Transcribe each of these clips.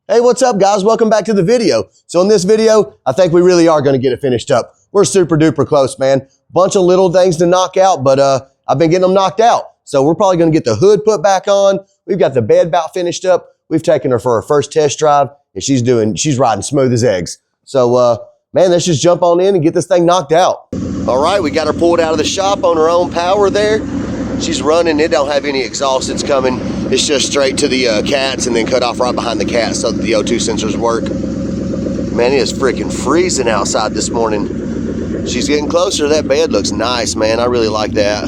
Hey, what's up guys? Welcome back to the video. So in this video, I think we really are gonna get it finished up. We're super duper close, man. Bunch of little things to knock out, but I've been getting them knocked out. So we're probably gonna get the hood put back on. We've got the bed about finished up. We've taken her for her first test drive and she's riding smooth as eggs. So man, let's just jump on in and get this thing knocked out. All right, we got her pulled out of the shop on her own power there. She's running, it don't have any exhaust that's coming. It's just straight to the cats and then cut off right behind the cats so that the O2 sensors work. Man, it is freaking freezing outside this morning. She's getting closer. That bed looks nice, man. I really like that.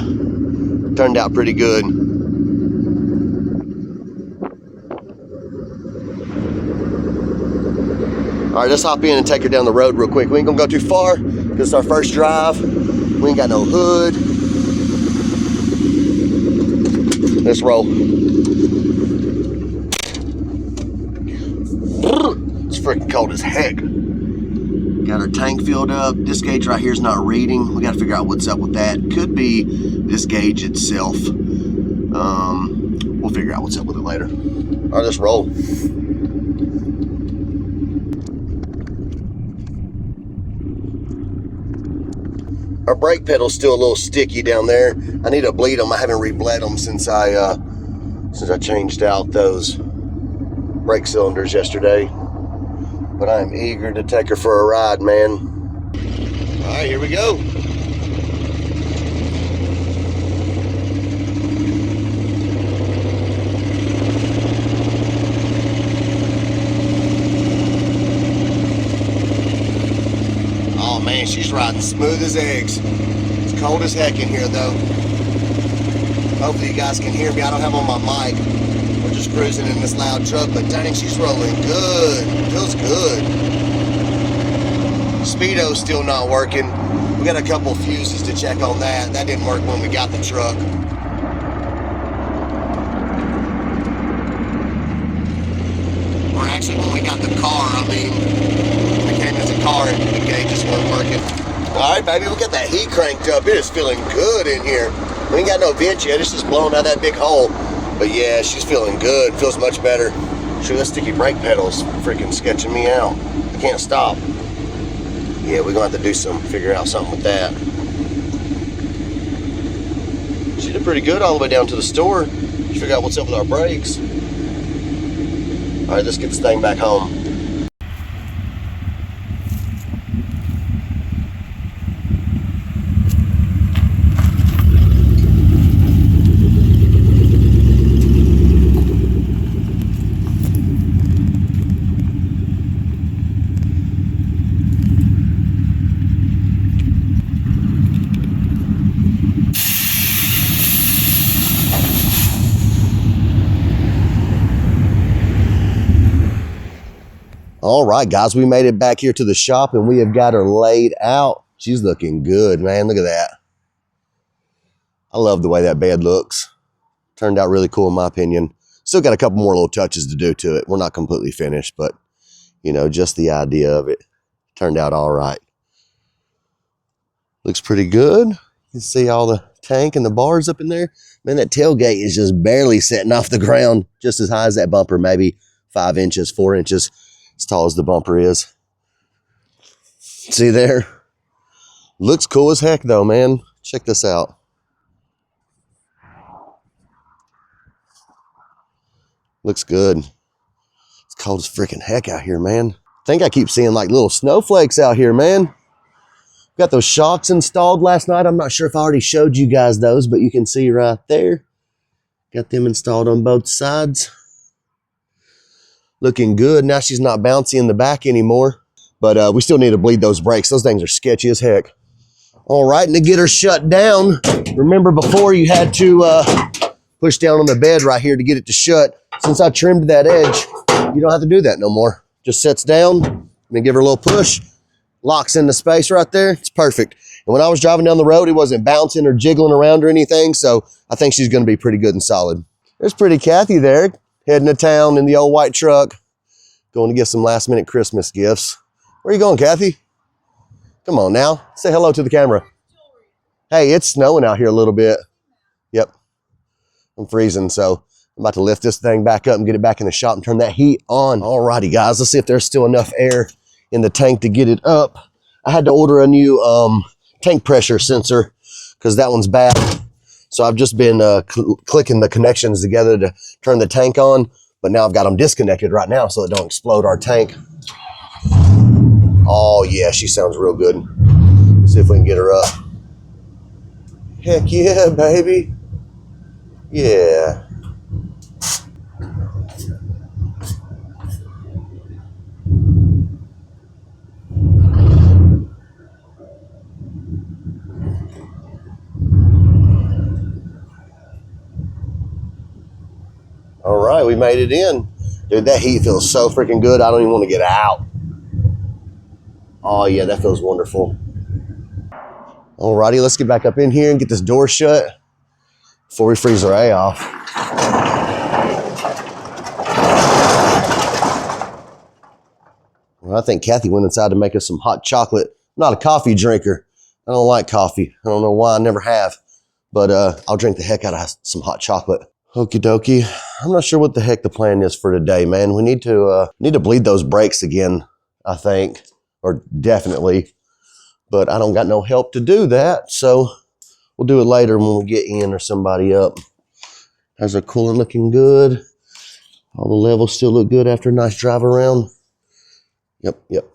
Turned out pretty good. All right, let's hop in and take her down the road real quick. We ain't gonna go too far because it's our first drive. We ain't got no hood. Let's roll. It's freaking cold as heck. Got our tank filled up. This gauge right here is not reading. We got to figure out what's up with that. Could be this gauge itself. We'll figure out what's up with it later. All right, let's roll. Our brake pedal's still a little sticky down there. I need to bleed them. I haven't re-bled them since I changed out those brake cylinders yesterday. But I am eager to take her for a ride, man. All right, here we go. Oh man, she's riding smooth as eggs. It's cold as heck in here though. Hopefully you guys can hear me. I don't have on my mic. We're just cruising in this loud truck, but dang, she's rolling good. Feels good. Speedo's still not working. We got a couple fuses to check on that. That didn't work when we got the truck. Or actually when we got the car, I mean, we came as a car and the gauges weren't working. All right, baby, we got that heat cranked up. It is feeling good in here. We ain't got no vent yet. It's just blowing out that big hole. But yeah, she's feeling good. Feels much better. Shoot, that sticky brake pedal's freaking sketching me out. I can't stop. Yeah, we're gonna have to figure out something with that. She did pretty good all the way down to the store. Figure out what's up with our brakes. All right, let's get this thing back home. All right, guys, we made it back here to the shop and we have got her laid out. She's looking good, man. Look at that. I love the way that bed looks. Turned out really cool in my opinion. Still got a couple more little touches to do to it. We're not completely finished, but you know, just the idea of it turned out all right. Looks pretty good. You can see all the tank and the bars up in there. Man, that tailgate is just barely setting off the ground, just as high as that bumper, maybe 5 inches, 4 inches. As tall as the bumper is. See there? Looks cool as heck though, man. Check this out. Looks good. It's cold as freaking heck out here, man. I think I keep seeing like little snowflakes out here, man. Got those shocks installed last night. I'm not sure if I already showed you guys those, but you can see right there. Got them installed on both sides. Looking good. Now she's not bouncy in the back anymore, but we still need to bleed those brakes. Those things are sketchy as heck. All right, and to get her shut down, remember before you had to push down on the bed right here to get it to shut. Since I trimmed that edge, you don't have to do that no more. Just sets down, then give her a little push, locks into space right there. It's perfect. And when I was driving down the road, it wasn't bouncing or jiggling around or anything, so I think she's gonna be pretty good and solid. There's pretty Kathy there, heading to town in the old white truck, going to get some last minute Christmas gifts. Where are you going, Kathy? Come on now, say hello to the camera. Hey, it's snowing out here a little bit. Yep, I'm freezing, so I'm about to lift this thing back up and get it back in the shop and turn that heat on. Alrighty, guys, let's see if there's still enough air in the tank to get it up. I had to order a new tank pressure sensor because that one's bad. So I've just been clicking the connections together to turn the tank on, but now I've got them disconnected right now so it don't explode our tank. Oh yeah, she sounds real good. Let's see if we can get her up. Heck yeah, baby. Yeah. All right, we made it in. Dude, that heat feels so freaking good. I don't even want to get out. Oh yeah, that feels wonderful. Alrighty, let's get back up in here and get this door shut before we freeze our A off. Well, I think Kathy went inside to make us some hot chocolate. I'm not a coffee drinker. I don't like coffee. I don't know why, I never have. But I'll drink the heck out of some hot chocolate. Okie dokie. I'm not sure what the heck the plan is for today, man. We need to bleed those brakes again, I think. Or definitely. But I don't got no help to do that, so we'll do it later when we get in or somebody up. How's our coolant looking good? All the levels still look good after a nice drive around. Yep.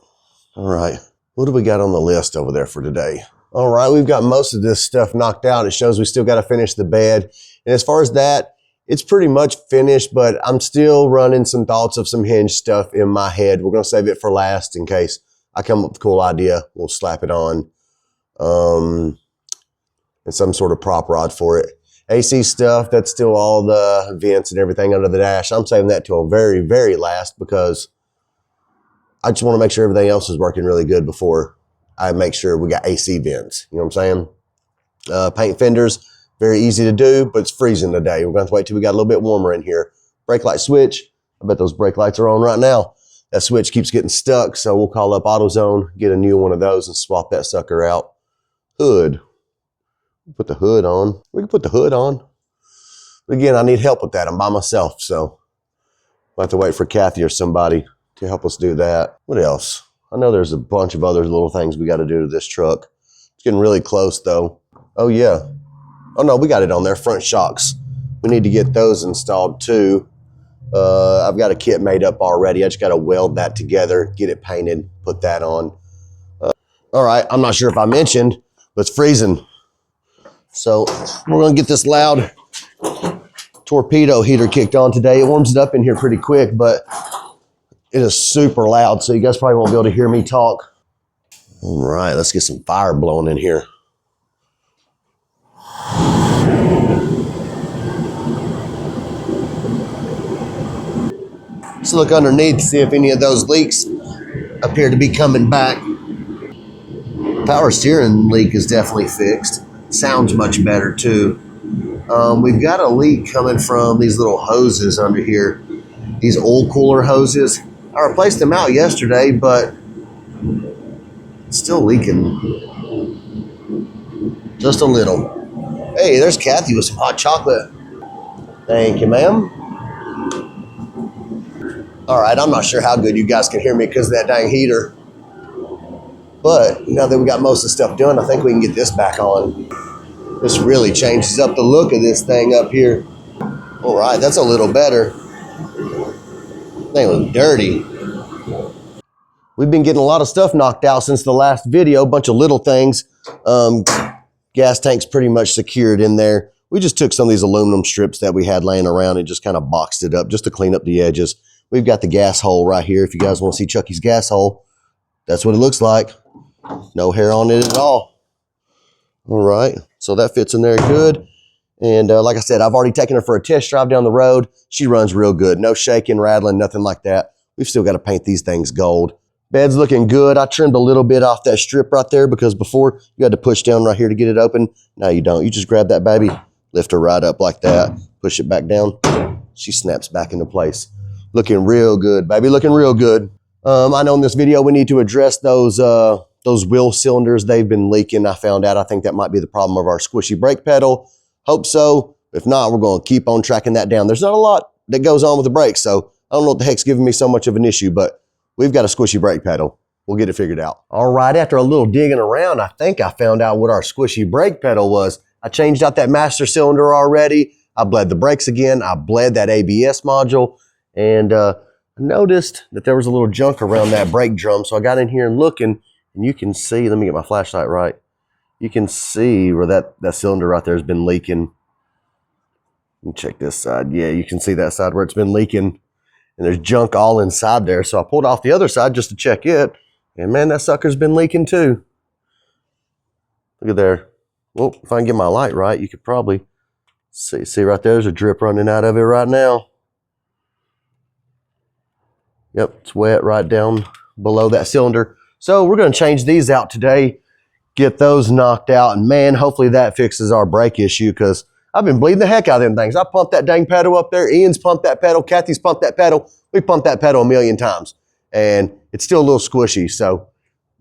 All right. What do we got on the list over there for today? All right, we've got most of this stuff knocked out. It shows we still got to finish the bed. And as far as that, it's pretty much finished, but I'm still running some thoughts of some hinge stuff in my head. We're going to save it for last in case I come up with a cool idea. We'll slap it on and some sort of prop rod for it. AC stuff, that's still all the vents and everything under the dash. I'm saving that till very, very last because I just want to make sure everything else is working really good before I make sure we got AC vents. You know what I'm saying? Paint fenders, very easy to do, but it's freezing today. We're going to have to wait till we got a little bit warmer in here. Brake light switch, I bet those brake lights are on right now. That switch keeps getting stuck, so we'll call up AutoZone, get a new one of those, and swap that sucker out. Hood. Put the hood on. We can put the hood on. But again, I need help with that. I'm by myself, so I'll have to wait for Kathy or somebody to help us do that. What else? I know there's a bunch of other little things we got to do to this truck. It's getting really close, though. Oh, yeah. Oh, no, we got it on there. Front shocks. We need to get those installed, too. I've got a kit made up already. I just got to weld that together, get it painted, put that on. All right, I'm not sure if I mentioned, but it's freezing. So we're going to get this loud torpedo heater kicked on today. It warms it up in here pretty quick, but it is super loud, so you guys probably won't be able to hear me talk. All right, let's get some fire blowing in here. Let's look underneath to see if any of those leaks appear to be coming back. Power steering leak is definitely fixed. Sounds much better too. We've got a leak coming from these little hoses under here. These oil cooler hoses. I replaced them out yesterday, but it's still leaking. Just a little. Hey, there's Kathy with some hot chocolate. Thank you, ma'am. All right, I'm not sure how good you guys can hear me because of that dang heater. But now that we got most of the stuff done, I think we can get this back on. This really changes up the look of this thing up here. All right, that's a little better. Thing was dirty. We've been getting a lot of stuff knocked out since the last video, a bunch of little things. Gas tank's pretty much secured in there. We just took some of these aluminum strips that we had laying around and just kind of boxed it up just to clean up the edges. We've got the gas hole right here. If you guys want to see Chucky's gas hole, that's what it looks like. No hair on it at all. All right, so that fits in there good. And like I said, I've already taken her for a test drive down the road. She runs real good. No shaking, rattling, nothing like that. We've still got to paint these things gold. Bed's looking good. I trimmed a little bit off that strip right there because before you had to push down right here to get it open. Now you don't. You just grab that baby, lift her right up like that, push it back down. She snaps back into place. Looking real good, baby, looking real good. I know in this video we need to address those wheel cylinders. They've been leaking, I found out. I think that might be the problem of our squishy brake pedal. Hope so. If not, we're going to keep on tracking that down. There's not a lot that goes on with the brakes, so I don't know what the heck's giving me so much of an issue, but we've got a squishy brake pedal. We'll get it figured out. All right, after a little digging around, I think I found out what our squishy brake pedal was. I changed out that master cylinder already. I bled the brakes again. I bled that ABS module, and I noticed that there was a little junk around that brake drum, so I got in here and looking, and you can see, let me get my flashlight right. You can see where that cylinder right there has been leaking. Let me check this side. Yeah, you can see that side where it's been leaking, and there's junk all inside there. So I pulled off the other side just to check it, and man, that sucker's been leaking too. Look at there. Well, if I can get my light right, you could probably see right there, there's a drip running out of it right now. Yep, it's wet right down below that cylinder. So we're going to change these out today, get those knocked out, and man, hopefully that fixes our brake issue, because I've been bleeding the heck out of them things. I pumped that dang pedal up there. Ian's pumped that pedal. Kathy's pumped that pedal. We pumped that pedal a million times, and it's still a little squishy. So,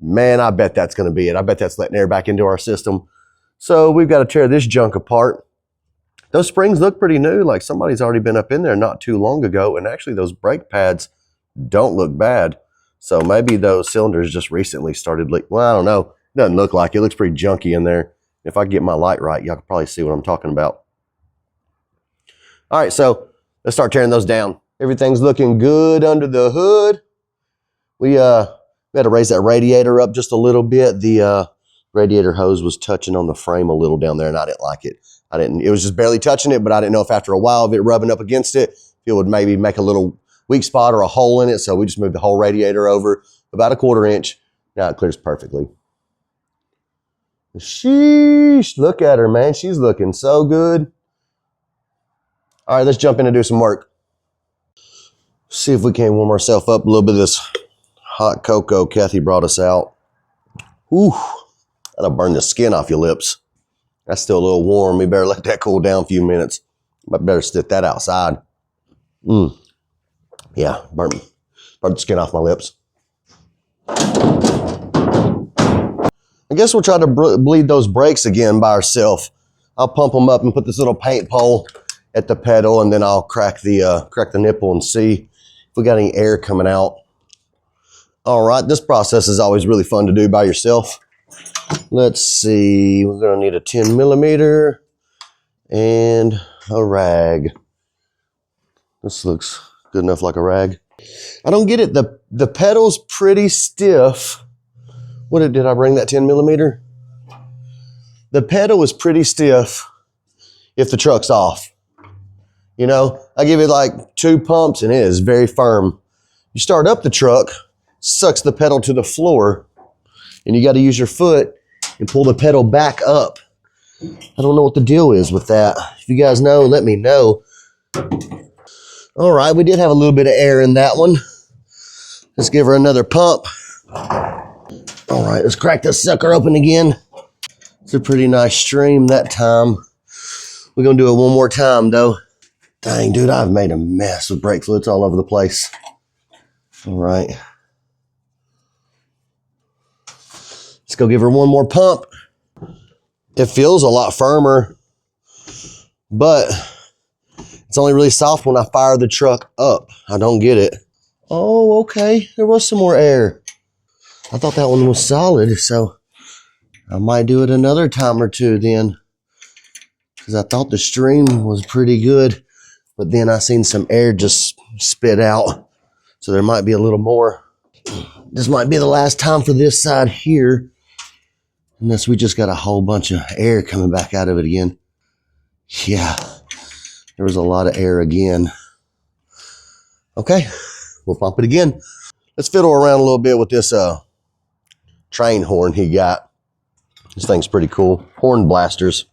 man, I bet that's going to be it. I bet that's letting air back into our system. So we've got to tear this junk apart. Those springs look pretty new, like somebody's already been up in there not too long ago, and actually those brake pads don't look bad. So maybe those cylinders just recently started leaking. Well, I don't know. It doesn't look like it. It looks pretty junky in there. If I get my light right, y'all can probably see what I'm talking about. All right, so let's start tearing those down. Everything's looking good under the hood. We had to raise that radiator up just a little bit. The radiator hose was touching on the frame a little down there, and I didn't like it. It was just barely touching it, but I didn't know if after a while of it rubbing up against it, it would maybe make a little weak spot or a hole in it. So we just moved the whole radiator over about a 1/4 inch. Now it clears perfectly. Sheesh, look at her, man. She's looking so good. All right, let's jump in and do some work. See if we can warm ourselves up a little bit of this hot cocoa Kathy brought us out. Ooh, that'll burn the skin off your lips. That's still a little warm. We better let that cool down a few minutes. I better stick that outside. Yeah, burn the skin off my lips. I guess we'll try to bleed those brakes again by ourselves. I'll pump them up and put this little paint pole at the pedal, and then I'll crack the nipple and see if we got any air coming out. All right, this process is always really fun to do by yourself. Let's see, we're gonna need a 10mm and a rag. This looks good enough like a rag. I don't get it, the pedal's pretty stiff. Did I bring that 10mm? The pedal is pretty stiff if the truck's off. You know, I give it like 2 pumps and it is very firm. You start up the truck, sucks the pedal to the floor, and you got to use your foot and pull the pedal back up. I don't know what the deal is with that. If you guys know, let me know. All right, we did have a little bit of air in that one. Let's give her another pump. All right, let's crack this sucker open again. It's a pretty nice stream that time. We're gonna do it one more time though. Dang, dude, I've made a mess with brake fluids all over the place. All right. Let's go give her one more pump. It feels a lot firmer, but it's only really soft when I fire the truck up. I don't get it. Oh, okay, there was some more air. I thought that one was solid, so I might do it another time or two then, because I thought the stream was pretty good, but then I seen some air just spit out, so there might be a little more. This might be the last time for this side here, unless we just got a whole bunch of air coming back out of it again. Yeah, there was a lot of air again. Okay, we'll pump it again. Let's fiddle around a little bit with this train horn he got. This thing's pretty cool. Horn blasters.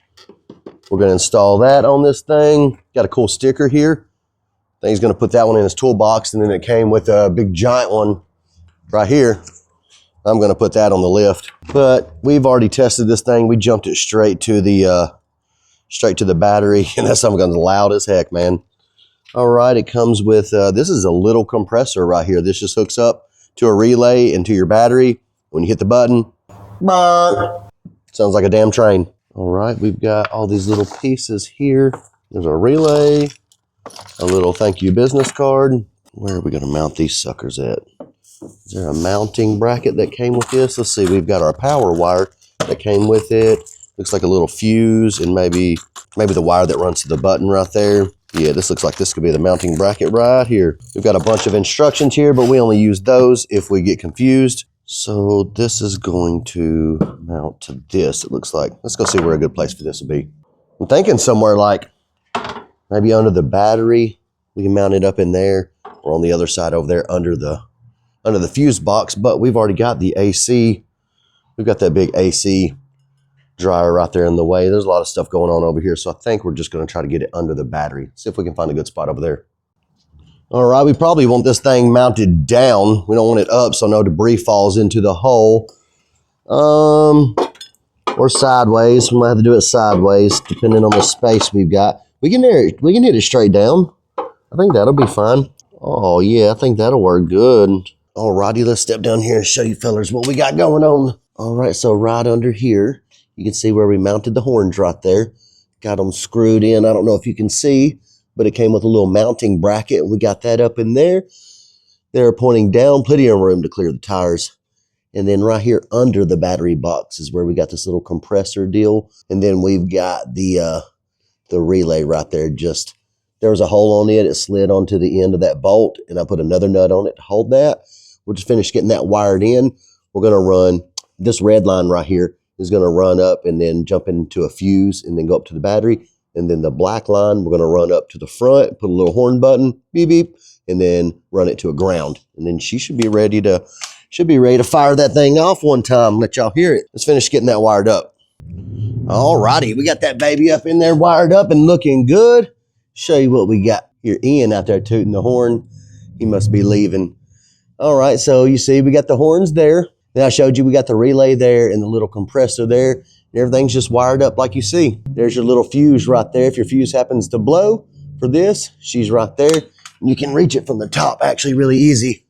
We're going to install that on this thing. Got a cool sticker here. I think he's going to put that one in his toolbox, and then it came with a big giant one right here. I'm going to put that on the lift. But we've already tested this thing. We jumped it straight to the battery, and that something's loud as heck, man. All right, it comes with this is a little compressor right here. This just hooks up to a relay and to your battery. When you hit the button, sounds like a damn train. All right, we've got all these little pieces here. There's a relay, a little thank you business card. Where are we going to mount these suckers at? Is there a mounting bracket that came with this? Let's see, we've got our power wire that came with it. Looks like a little fuse and maybe the wire that runs to the button right there. Yeah, this looks like this could be the mounting bracket right here. We've got a bunch of instructions here, but we only use those if we get confused. So this is going to mount to this, it looks like. Let's go see where a good place for this would be. I'm thinking somewhere like maybe under the battery. We can mount it up in there, or on the other side over there under the fuse box, but we've already got the AC. We've got that big AC dryer right there in the way. There's a lot of stuff going on over here, so I think we're just going to try to get it under the battery. See if we can find a good spot over there. All right, we probably want this thing mounted down. We don't want it up so no debris falls into the hole. Or sideways. We might have to do it sideways depending on the space we've got. We can hit it straight down. I think that'll be fine. Oh yeah, I think that'll work good. Alrighty, let's step down here and show you fellers what we got going on. All right, so right under here, you can see where we mounted the horns right there. Got them screwed in. I don't know if you can see, but it came with a little mounting bracket. We got that up in there. They're pointing down, plenty of room to clear the tires. And then right here under the battery box is where we got this little compressor deal. And then we've got the relay right there. Just, there was a hole on it. It slid onto the end of that bolt, and I put another nut on it to hold that. We'll just finish getting that wired in. We're going to run this red line right here is going to run up and then jump into a fuse and then go up to the battery. And then the black line, we're going to run up to the front, put a little horn button, beep, beep, and then run it to a ground. And then she should be ready to fire that thing off one time. Let y'all hear it. Let's finish getting that wired up. Alrighty, we got that baby up in there wired up and looking good. Show you what we got. Here, Ian out there tooting the horn. He must be leaving. All right, so you see we got the horns there. Then I showed you we got the relay there and the little compressor there. And everything's just wired up like you see. There's your little fuse right there. If your fuse happens to blow for this, she's right there. And you can reach it from the top actually really easy.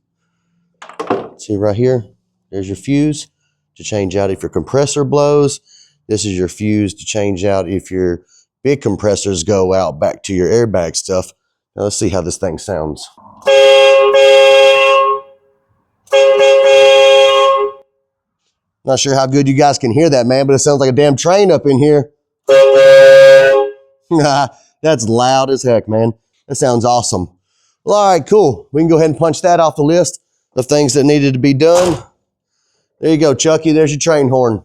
See right here, there's your fuse to change out if your compressor blows. This is your fuse to change out if your big compressors go out back to your airbag stuff. Now let's see how this thing sounds. Not sure how good you guys can hear that, man, but it sounds like a damn train up in here. That's loud as heck, man. That sounds awesome. Well, all right, cool. We can go ahead and punch that off the list of things that needed to be done. There you go, Chucky. There's your train horn.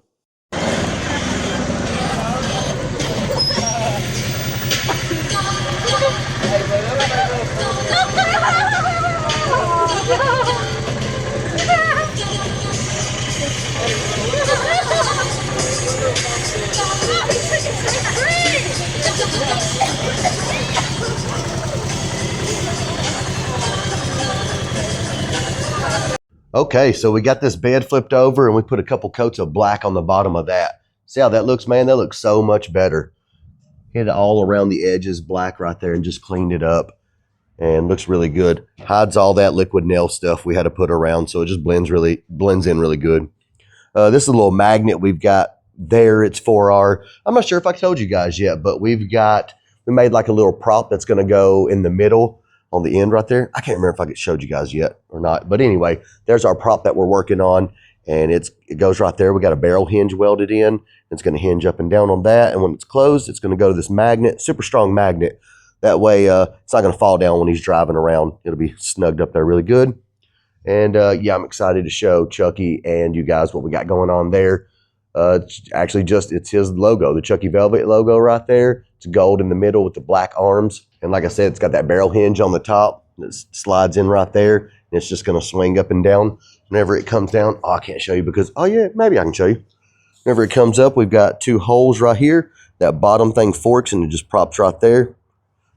Okay, so we got this bed flipped over and we put a couple coats of black on the bottom of that. See how that looks, man? That looks so much better. Hit it all around the edges, black right there, and just cleaned it up. And looks really good. Hides all that liquid nail stuff we had to put around, so it just blends in really good. This is a little magnet we've got there. It's for our, I'm not sure if I told you guys yet, but we made like a little prop that's going to go in the middle on the end right there. I can't remember if I showed you guys yet or not. But anyway, there's our prop that we're working on. And it goes right there. We got a barrel hinge welded in. It's going to hinge up and down on that. And when it's closed, it's going to go to this magnet, super strong magnet. That way, it's not going to fall down when he's driving around. It'll be snugged up there really good. And yeah, I'm excited to show Chucky and you guys what we got going on there. It's actually it's his logo, the Chucky Velvet logo right there. It's gold in the middle with the black arms. And like I said, it's got that barrel hinge on the top that slides in right there. And it's just going to swing up and down whenever it comes down. Oh, I can't show you because, oh yeah, maybe I can show you. Whenever it comes up, we've got two holes right here. That bottom thing forks and it just props right there.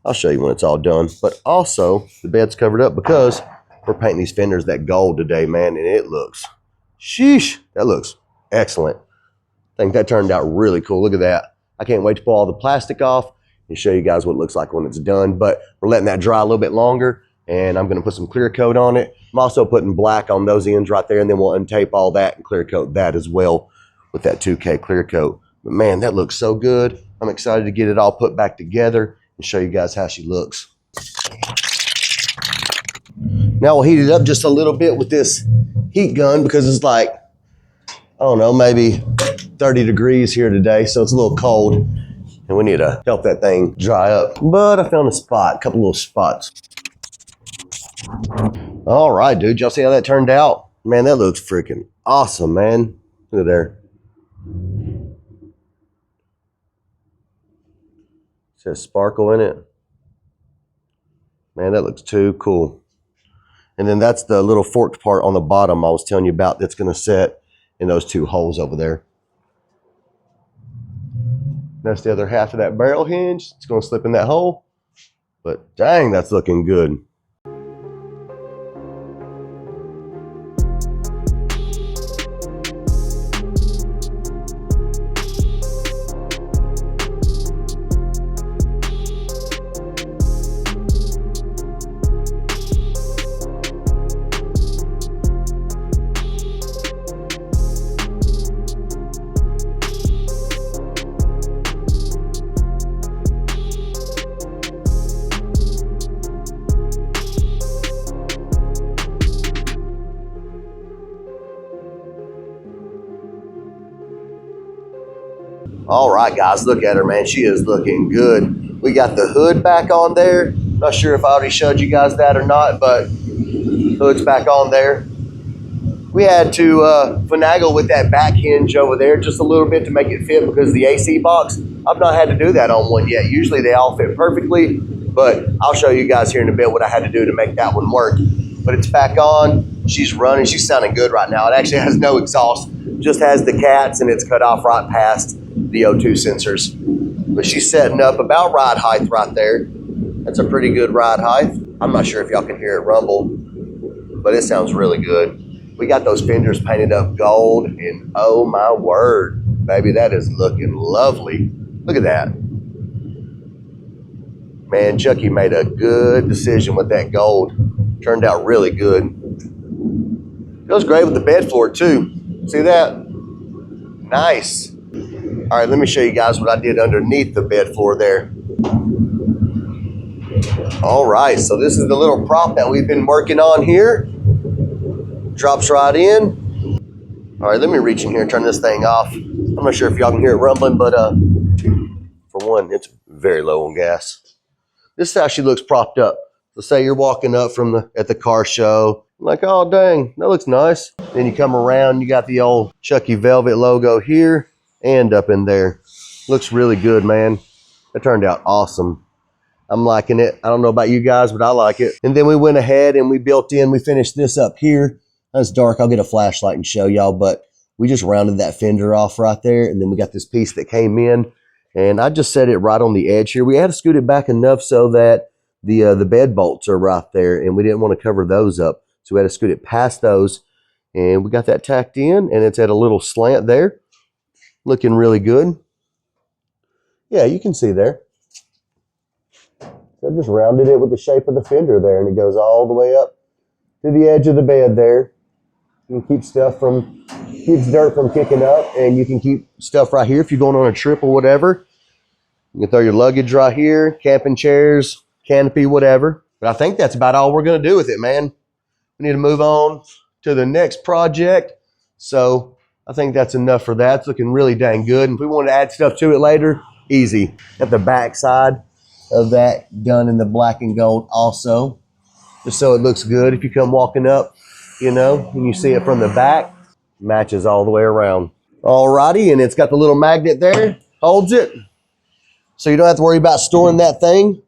I'll show you when it's all done. But also, the bed's covered up because we're painting these fenders that gold today, man. And it looks, sheesh, that looks excellent. I think that turned out really cool. Look at that. I can't wait to pull all the plastic off and show you guys what it looks like when it's done. But we're letting that dry a little bit longer, and I'm going to put some clear coat on it. I'm also putting black on those ends right there, and then we'll untape all that and clear coat that as well with that 2K clear coat. But man, that looks so good. I'm excited to get it all put back together and show you guys how she looks. Now we'll heat it up just a little bit with this heat gun because it's like, I don't know, maybe 30 degrees here today, so it's a little cold and we need to help that thing dry up. But I found a spot, a couple little spots. All right, dude, y'all see how that turned out? Man, that looks freaking awesome, man. Look at there. It says sparkle in it. Man, that looks too cool. And then that's the little forked part on the bottom I was telling you about that's going to set in those two holes over there. That's the other half of that barrel hinge. It's going to slip in that hole. But dang, that's looking good. All right, guys, look at her, man. She is looking good. We got the hood back on there. Not sure if I already showed you guys that or not, but hood's back on there. We had to finagle with that back hinge over there just a little bit to make it fit because of the AC box. I've not had to do that on one yet. Usually they all fit perfectly, but I'll show you guys here in a bit what I had to do to make that one work. But it's back on. She's running. She's sounding good right now. It actually has no exhaust. Just has the cats, and it's cut off right past the O2 sensors. But she's setting up about ride height right there. That's a pretty good ride height. I'm not sure if y'all can hear it rumble, but it sounds really good. We got those fenders painted up gold, and oh my word, baby, that is looking lovely. Look at that. Man, Chucky made a good decision with that gold. Turned out really good. Goes great with the bed floor too. See that? Nice. All right, let me show you guys what I did underneath the bed floor there. All right, so this is the little prop that we've been working on here. Drops right in. All right, let me reach in here and turn this thing off. I'm not sure if y'all can hear it rumbling, but for one, it's very low on gas. This is how she looks propped up. So say you're walking up from at the car show, like, oh dang, that looks nice. Then you come around, you got the old Chucky Velvet logo here and up in there. Looks really good, man. It turned out awesome. I'm liking it. I don't know about you guys, but I like it. And then we went ahead and we finished this up here. That's dark. I'll get a flashlight and show y'all, but we just rounded that fender off right there. And then we got this piece that came in, and I just set it right on the edge here. We had to scoot it back enough so that the bed bolts are right there, and we didn't want to cover those up. So we had to scoot it past those, and we got that tacked in, and it's at a little slant there. Looking really good. Yeah, you can see there. So I just rounded it with the shape of the fender there, and it goes all the way up to the edge of the bed there. You can keeps dirt from kicking up, and you can keep stuff right here if you're going on a trip or whatever. You can throw your luggage right here, camping chairs, canopy, whatever. But I think that's about all we're going to do with it, man. We need to move on to the next project. So I think that's enough for that. It's looking really dang good. And if we want to add stuff to it later, easy. Got the back side of that done in the black and gold also, just so it looks good. If you come walking up, you know, and you see it from the back, matches all the way around. Alrighty, and it's got the little magnet there, holds it. So you don't have to worry about storing that thing.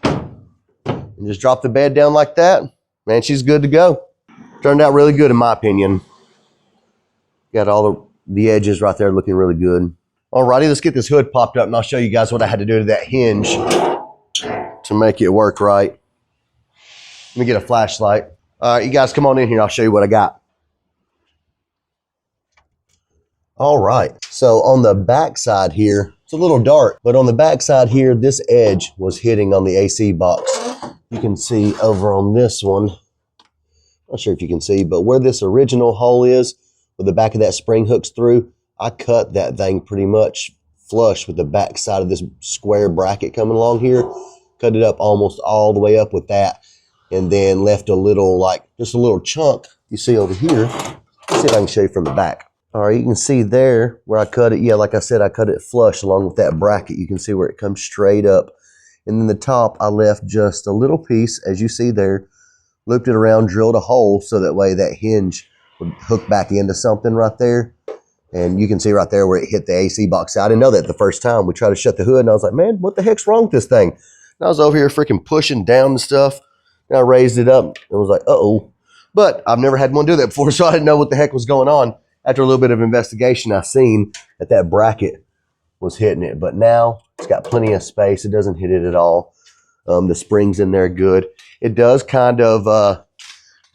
And just drop the bed down like that. Man, she's good to go. Turned out really good in my opinion. Got all the edges right there looking really good. Alrighty, let's get this hood popped up and I'll show you guys what I had to do to that hinge to make it work right. Let me get a flashlight. All right, you guys come on in here. I'll show you what I got. All right, so on the back side here, it's a little dark, but on the back side here, this edge was hitting on the AC box. You can see over on this one, not sure if you can see, but where this original hole is, where the back of that spring hooks through, I cut that thing pretty much flush with the back side of this square bracket coming along here. Cut it up almost all the way up with that, and then left a little, like just a little chunk you see over here. Let's see if I can show you from the back. All right, you can see there where I cut it. Yeah, like I said, I cut it flush along with that bracket. You can see where it comes straight up. And then the top, I left just a little piece, as you see there, looped it around, drilled a hole so that way that hinge would hook back into something right there. And you can see right there where it hit the AC box. I didn't know that the first time. We tried to shut the hood, and I was like, man, what the heck's wrong with this thing? And I was over here freaking pushing down and stuff. And I raised it up and was like, uh-oh. But I've never had one do that before, so I didn't know what the heck was going on. After a little bit of investigation, I seen that that bracket was hitting it. But now it's got plenty of space. It doesn't hit it at all. The springs in there good. It does kind of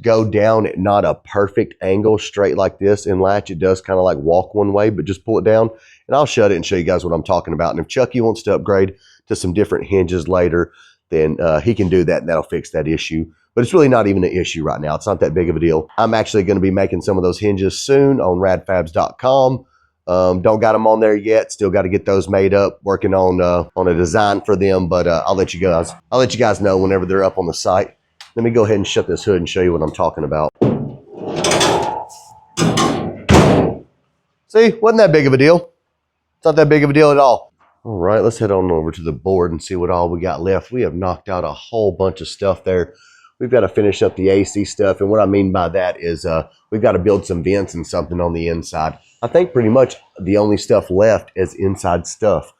go down at not a perfect angle straight like this in latch. It does kind of like walk one way, but just pull it down. And I'll shut it and show you guys what I'm talking about. And if Chucky wants to upgrade to some different hinges later, then he can do that, and that'll fix that issue. But it's really not even an issue right now. It's not that big of a deal. I'm actually going to be making some of those hinges soon on radfabz.com. Don't got them on there yet. Still got to get those made up. Working on a design for them. But I'll let you guys know whenever they're up on the site. Let me go ahead and shut this hood and show you what I'm talking about. See, wasn't that big of a deal. It's not that big of a deal at all. All right, let's head on over to the board and see what all we got left. We have knocked out a whole bunch of stuff there. We've got to finish up the AC stuff, and what I mean by that is we've got to build some vents and something on the inside. I think pretty much the only stuff left is inside stuff.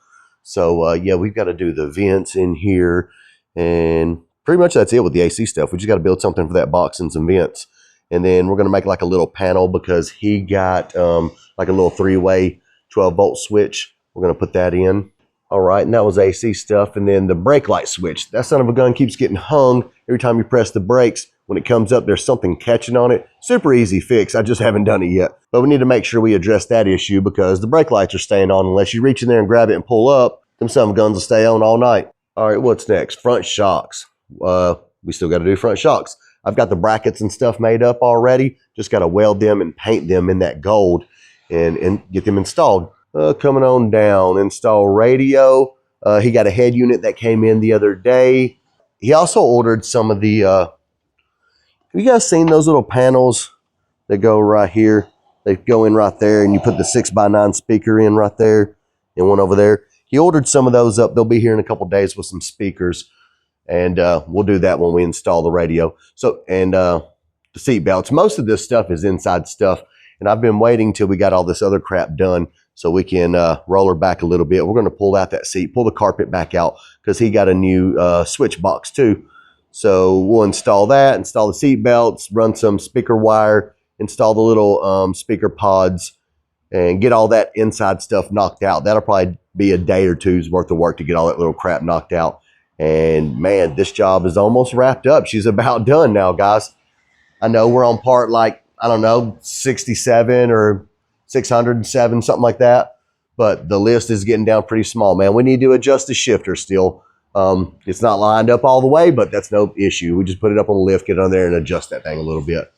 So yeah, we've got to do the vents in here, and pretty much that's it with the AC stuff. We just got to build something for that box and some vents. And then we're going to make like a little panel because he got like a little 3-way 12-volt switch. We're going to put that in. All right, and that was AC stuff. And then the brake light switch. That son of a gun keeps getting hung every time you press the brakes. When it comes up, there's something catching on it. Super easy fix. I just haven't done it yet. But we need to make sure we address that issue because the brake lights are staying on. Unless you reach in there and grab it and pull up, them son of guns will stay on all night. All right, what's next? Front shocks. We still got to do front shocks. I've got the brackets and stuff made up already. Just got to weld them and paint them in that gold and get them installed. Coming on down, install radio. He got a head unit that came in the other day. He also ordered some of the, have you guys seen those little panels that go right here? They go in right there, and you put the 6x9 speaker in right there and one over there. He ordered some of those up. They'll be here in a couple days with some speakers, and we'll do that when we install the radio. So, and the seat belts. Most of this stuff is inside stuff, and I've been waiting till we got all this other crap done so we can roll her back a little bit. We're going to pull out that seat, pull the carpet back out because he got a new switch box too. So we'll install that, install the seat belts, run some speaker wire, install the little speaker pods, and get all that inside stuff knocked out. That'll probably be a day or two's worth of work to get all that little crap knocked out. And man, this job is almost wrapped up. She's about done now, guys. I know we're on part like, I don't know, 67 or 607, something like that. But the list is getting down pretty small, man. We need to adjust the shifter still. It's not lined up all the way, but that's no issue. We just put it up on the lift, get on there, and adjust that thing a little bit.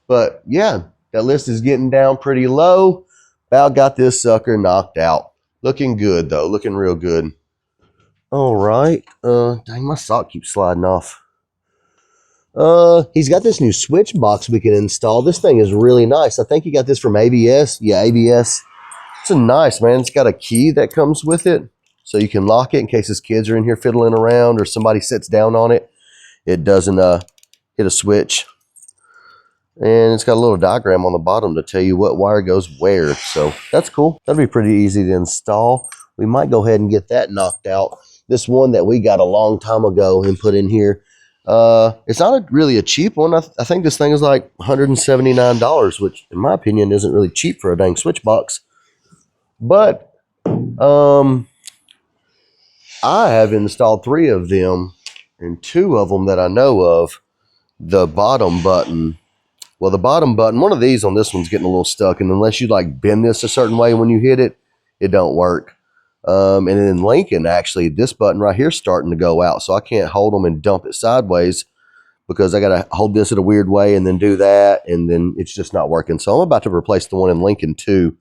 But yeah, that list is getting down pretty low. About got this sucker knocked out. Looking good, though. Looking real good. All right. Dang, my sock keeps sliding off. He's got this new switch box we can install. This thing is really nice. I think he got this from ABS. Yeah, ABS. It's a nice, man. It's got a key that comes with it, so you can lock it in case his kids are in here fiddling around or somebody sits down on it. It doesn't hit a switch. And it's got a little diagram on the bottom to tell you what wire goes where. So that's cool. That'll be pretty easy to install. We might go ahead and get that knocked out. This one that we got a long time ago and put in here, it's not really a cheap one. I think this thing is like $179, which in my opinion isn't really cheap for a dang switch box. But I have installed 3 of them, and 2 of them that I know of, the bottom button. Well, the bottom button, one of these on this one's getting a little stuck, and unless you like bend this a certain way when you hit it, it don't work. And in Lincoln, actually, this button right here is starting to go out, so I can't hold them and dump it sideways because I got to hold this in a weird way and then do that, and then it's just not working. So I'm about to replace the one in Lincoln too.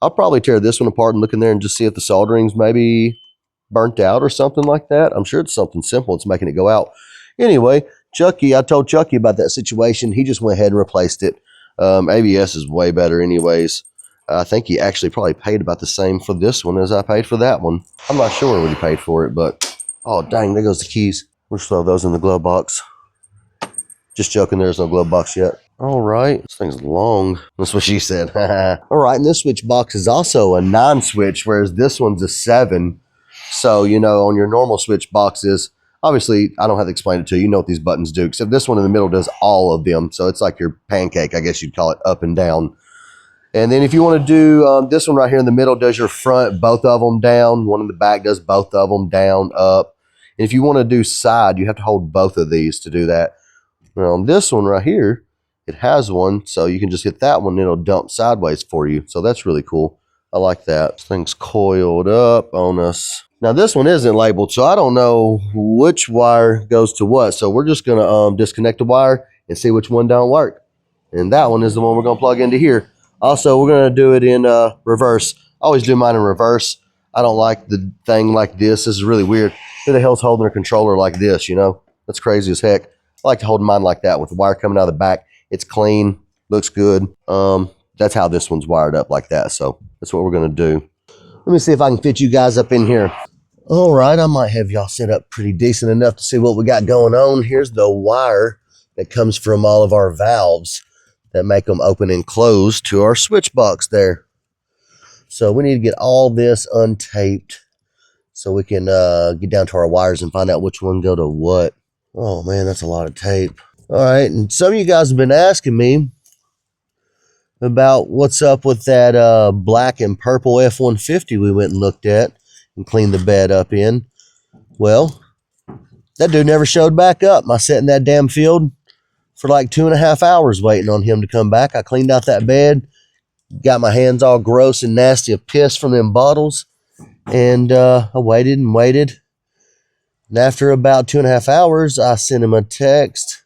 I'll probably tear this one apart and look in there and just see if the soldering's maybe burnt out or something like that. I'm sure it's something simple. It's making it go out. Anyway, Chucky, I told Chucky about that situation. He just went ahead and replaced it. ABS is way better anyways. I think he actually probably paid about the same for this one as I paid for that one. I'm not sure what he paid for it, but oh dang, there goes the keys. We'll just throw those in the glove box. Just joking, there's no glove box yet. All right, this thing's long. That's what she said. All right, and this switch box is also a 9 switch, whereas this one's a 7. So, you know, on your normal switch boxes, obviously, I don't have to explain it to you. You know what these buttons do, except this one in the middle does all of them. So it's like your pancake, I guess you'd call it, up and down. And then if you want to do this one right here in the middle does your front, both of them down. One in the back does both of them down, up. And if you want to do side, you have to hold both of these to do that. Now on this one right here, it has one, so you can just hit that one and it'll dump sideways for you. So that's really cool. I like that. This thing's coiled up on us. Now this one isn't labeled, so I don't know which wire goes to what. So we're just gonna disconnect the wire and see which one don't work. And that one is the one we're gonna plug into here. Also, we're gonna do it in reverse. I always do mine in reverse. I don't like the thing like this. This is really weird. Who the hell's holding a controller like this, you know? That's crazy as heck. I like to hold mine like that with the wire coming out of the back. It's clean, looks good. That's how this one's wired up like that. So that's what we're gonna do. Let me see if I can fit you guys up in here. All right, I might have y'all set up pretty decent enough to see what we got going on. Here's the wire that comes from all of our valves that make them open and close to our switch box there. So we need to get all this untaped so we can get down to our wires and find out which one go to what. Oh man, that's a lot of tape. All right, and some of you guys have been asking me about what's up with that black and purple F150 we went and looked at and cleaned the bed up in. Well, that dude never showed back up. I sat in that damn field for like 2.5 hours waiting on him to come back. I cleaned out that bed, got my hands all gross and nasty of piss from them bottles, and I waited and waited. And after about 2.5 hours, I sent him a text.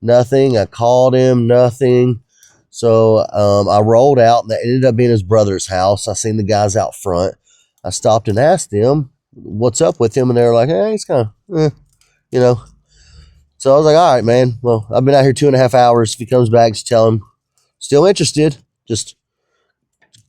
Nothing. I called him. Nothing. So I rolled out, and that ended up being his brother's house. I seen the guys out front. I stopped and asked them what's up with him, and they were like, hey, he's kind of, you know. So I was like, all right, man. Well, I've been out here 2.5 hours. If he comes back, just tell him, still interested. Just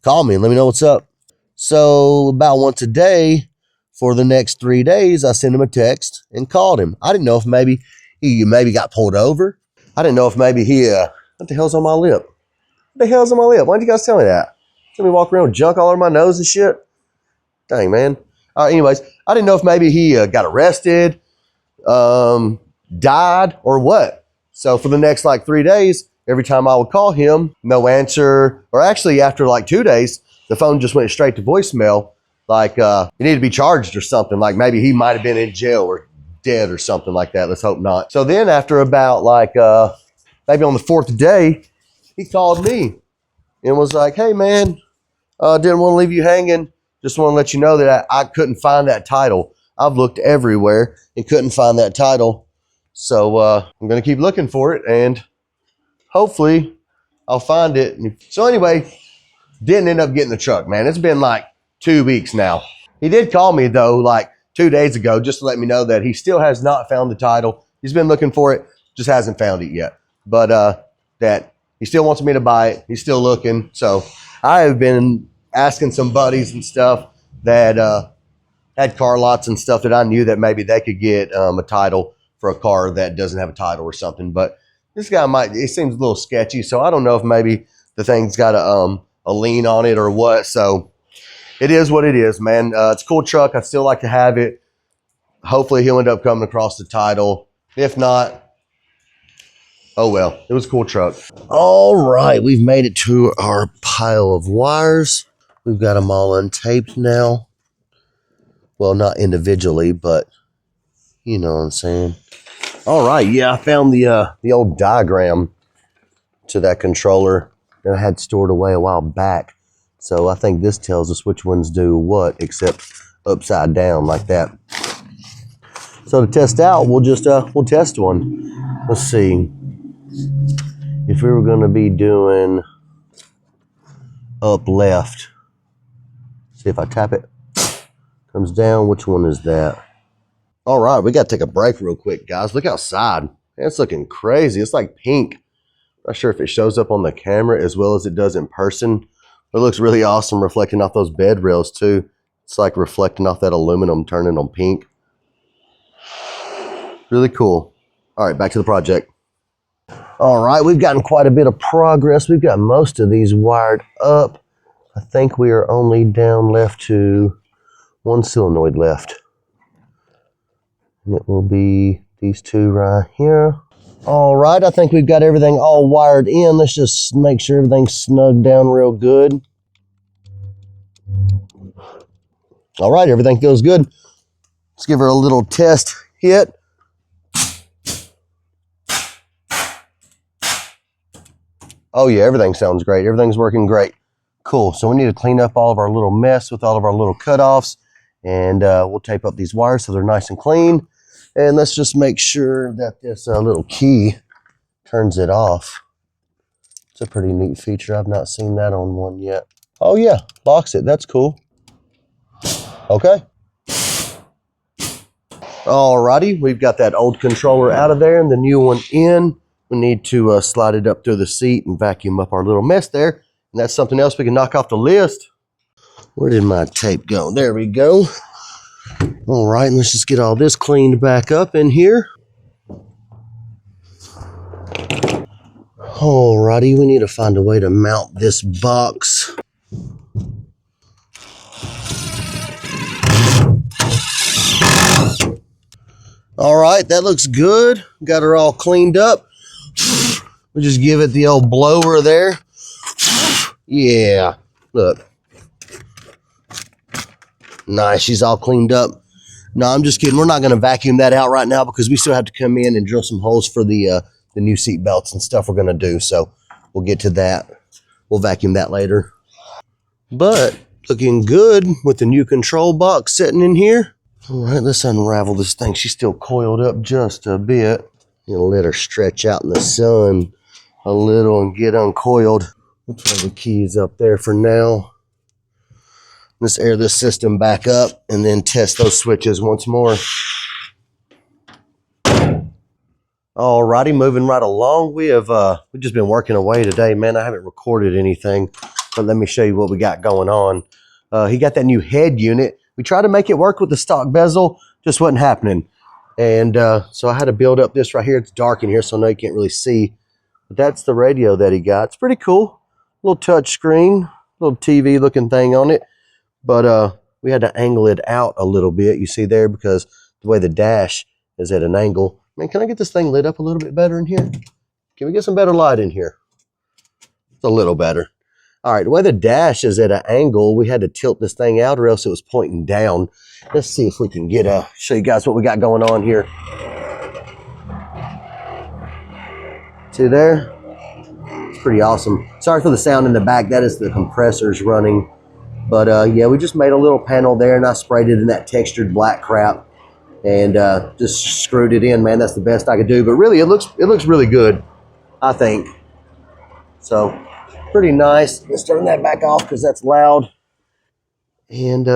call me and let me know what's up. So about once a day for the next 3 days, I sent him a text and called him. I didn't know if maybe he got pulled over. I didn't know if maybe he, what the hell's on my lip? What the hell's on my lip? Why didn't you guys tell me that? Let me walk around with junk all over my nose and shit. Dang, man. All right, anyways, I didn't know if maybe he got arrested, died, or what. So for the next like 3 days, every time I would call him, no answer. Or actually after like 2 days, the phone just went straight to voicemail. Like he needed to be charged or something. Like maybe he might have been in jail or dead or something like that. Let's hope not. So then after about like maybe on the 4th day, he called me and was like, hey man, didn't want to leave you hanging. Just want to let you know that I couldn't find that title. I've looked everywhere and couldn't find that title. So I'm going to keep looking for it and hopefully I'll find it. So anyway, didn't end up getting the truck, man. It's been like 2 weeks now. He did call me though, like 2 days ago, just to let me know that he still has not found the title. He's been looking for it, just hasn't found it yet. But that he still wants me to buy it. He's still looking. So I have been asking some buddies and stuff that had car lots and stuff that I knew that maybe they could get a title for a car that doesn't have a title or something. But this guy it seems a little sketchy. So I don't know if maybe the thing's got a lien on it or what. So it is what it is, man. It's a cool truck. I'd still like to have it. Hopefully he'll end up coming across the title. If not, oh well, it was a cool truck. All right, we've made it to our pile of wires. We've got them all untaped now. Well, not individually, but you know what I'm saying. All right, yeah, I found the old diagram to that controller that I had stored away a while back. So I think this tells us which ones do what, except upside down like that. So to test out, we'll test one. Let's see. If we were going to be doing up left, See if I tap it, comes down. Which one is that? All right, we got to take a break real quick, guys. Look outside. It's looking crazy. It's like pink. Not sure if it shows up on the camera as well as it does in person, but it looks really awesome reflecting off those bed rails too. It's like reflecting off that aluminum, turning on pink. Really cool. All right, back to the project. All right, we've gotten quite a bit of progress. We've got most of these wired up. I think we are only down left to one solenoid left. And it will be these two right here. All right, I think we've got everything all wired in. Let's just make sure everything's snugged down real good. All right, everything feels good. Let's give her a little test hit. Oh yeah, everything sounds great. Everything's working great. Cool, so we need to clean up all of our little mess with all of our little cutoffs, and we'll tape up these wires so they're nice and clean. And let's just make sure that this little key turns it off. It's a pretty neat feature. I've not seen that on one yet. Oh yeah, locks it. That's cool. Okay. Alrighty, we've got that old controller out of there and the new one in. We need to slide it up through the seat and vacuum up our little mess there. And that's something else we can knock off the list. Where did my tape go? There we go. All right, and let's just get all this cleaned back up in here. Alrighty, we need to find a way to mount this box. All right, that looks good. Got her all cleaned up. We'll just give it the old blower there. Yeah, look. Nice, she's all cleaned up. No, I'm just kidding. We're not going to vacuum that out right now because we still have to come in and drill some holes for the new seat belts and stuff we're going to do. So we'll get to that. We'll vacuum that later. But looking good with the new control box sitting in here. All right, let's unravel this thing. She's still coiled up just a bit. You know, let her stretch out in the sun a little and get uncoiled. We'll throw the keys up there for now. Let's air this system back up and then test those switches once more. Alrighty, moving right along. We've just been working away today, man. I haven't recorded anything, but let me show you what we got going on. He got that new head unit. We tried to make it work with the stock bezel, just wasn't happening. And so I had to build up this right here. It's dark in here, so I know you can't really see. But that's the radio that he got. It's pretty cool. Little touch screen, little TV looking thing on it. But we had to angle it out a little bit, you see there, because the way the dash is at an angle. Man, can I get this thing lit up a little bit better in here? Can we get some better light in here? It's a little better. All right, the way the dash is at an angle, we had to tilt this thing out or else it was pointing down. Let's see if we can get show you guys what we got going on here. See there? It's pretty awesome. Sorry for the sound in the back. That is the compressors running. But yeah, we just made a little panel there and I sprayed it in that textured black crap and just screwed it in, man. That's the best I could do. But really, it looks really good, I think. So pretty nice. Let's turn that back off because that's loud. And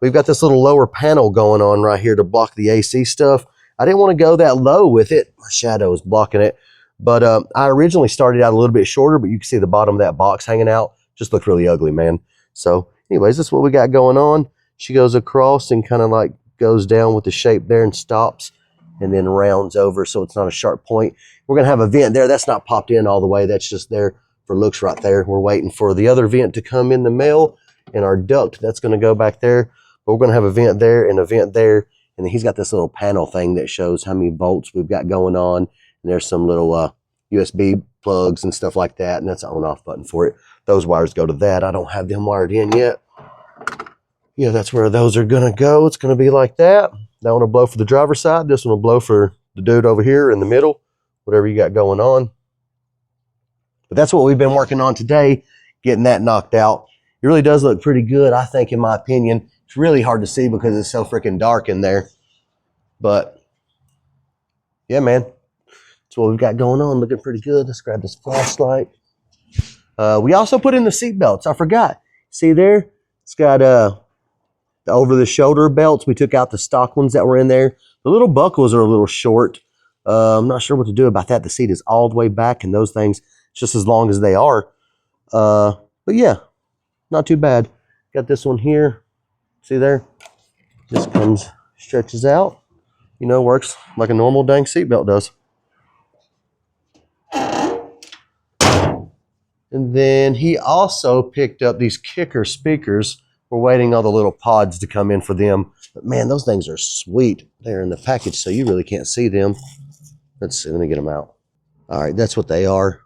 we've got this little lower panel going on right here to block the AC stuff. I didn't want to go that low with it. My shadow is blocking it. But I originally started out a little bit shorter, but you can see the bottom of that box hanging out. Just looked really ugly, man. So anyways, that's what we got going on. She goes across and kind of like goes down with the shape there and stops and then rounds over so it's not a sharp point. We're going to have a vent there. That's not popped in all the way. That's just there for looks right there. We're waiting for the other vent to come in the mail and our duct that's going to go back there. But we're going to have a vent there and a vent there. And then he's got this little panel thing that shows how many volts we've got going on. And there's some little USB plugs and stuff like that. And that's an on-off button for it. Those wires go to that. I don't have them wired in yet. Yeah, that's where those are going to go. It's going to be like that. That one will blow for the driver's side. This one will blow for the dude over here in the middle. Whatever you got going on. But that's what we've been working on today. Getting that knocked out. It really does look pretty good, I think, in my opinion. It's really hard to see because it's so freaking dark in there. But, yeah, man. That's what we've got going on. Looking pretty good. Let's grab this flashlight. We also put in the seat belts. I forgot. See there? It's got over the shoulder belts, we took out the stock ones that were in there. The little buckles are a little short. I'm not sure what to do about that. The seat is all the way back, and those things just as long as they are. But yeah, not too bad. Got this one here. See there? This comes, stretches out. You know, works like a normal dang seatbelt does. And then he also picked up these kicker speakers. We're waiting on the little pods to come in for them. But man, those things are sweet. They're in the package, so you really can't see them. Let's see, let me get them out. All right, that's what they are.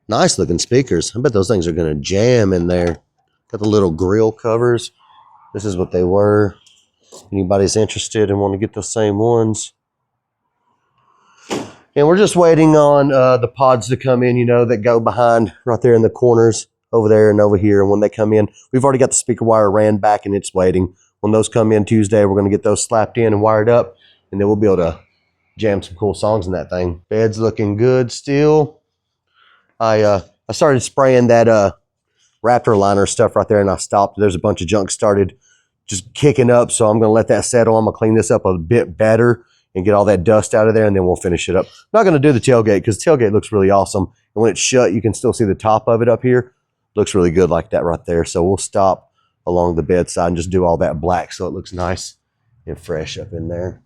Nice looking speakers. I bet those things are going to jam in there. Got the little grill covers. This is what they were. Anybody's interested and want to get the same ones. And we're just waiting on the pods to come in, you know, that go behind right there in the corners over there and over here. And when they come in, we've already got the speaker wire ran back and it's waiting. When those come in Tuesday, we're going to get those slapped in and wired up. And then we'll be able to jam some cool songs in that thing. Bed's looking good still. I started spraying that Raptor liner stuff right there and I stopped. There's a bunch of junk started just kicking up. So I'm going to let that settle. I'm going to clean this up a bit better and get all that dust out of there, and then we'll finish it up. I'm not going to do the tailgate because the tailgate looks really awesome. And when it's shut, you can still see the top of it up here. Looks really good like that right there. So we'll stop along the bedside and just do all that black so it looks nice and fresh up in there.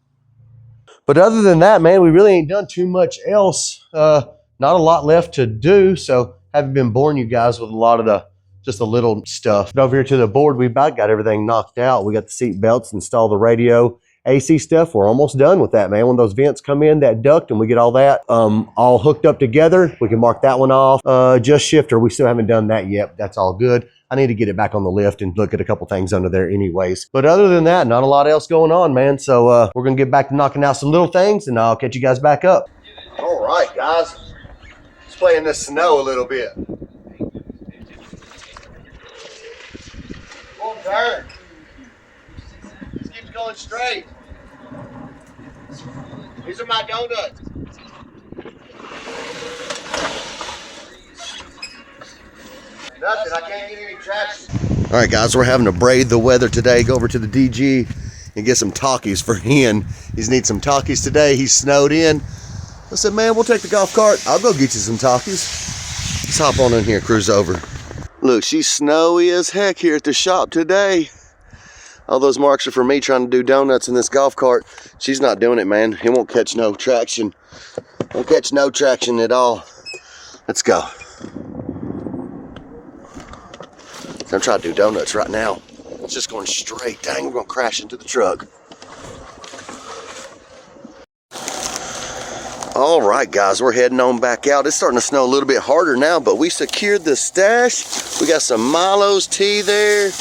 But other than that, man, we really ain't done too much else. Not a lot left to do, so haven't been boring you guys with a lot of just the little stuff. But over here to the board, we about got everything knocked out. We got the seat belts, installed the radio, AC stuff. We're almost done with that, man. When those vents come in, that duct, and we get all that all hooked up together, we can mark that one off. Just shifter, we still haven't done that yet. That's all good. I need to get it back on the lift and look at a couple things under there anyways. But other than that, not a lot else going on, man. So we're going to get back to knocking out some little things, and I'll catch you guys back up. All right, guys. Let's play in the snow a little bit. Won't turn. Just keeps going straight. These are my donuts. Nothing, I can't get any traction. All right, guys, we're having to brave the weather today. Go over to the DG and get some Takis for Hen. He's need some Takis today. He's snowed in. I said, man, we'll take the golf cart. I'll go get you some Takis. Let's hop on in here, cruise over. Look, she's snowy as heck here at the shop today. All those marks are for me trying to do donuts in this golf cart. She's not doing it, man. It won't catch no traction. Won't catch no traction at all. Let's go. I'm trying to do donuts right now. It's just going straight. Dang, we're going to crash into the truck. All right, guys, we're heading on back out. It's starting to snow a little bit harder now, but we secured the stash. We got some Milo's tea there.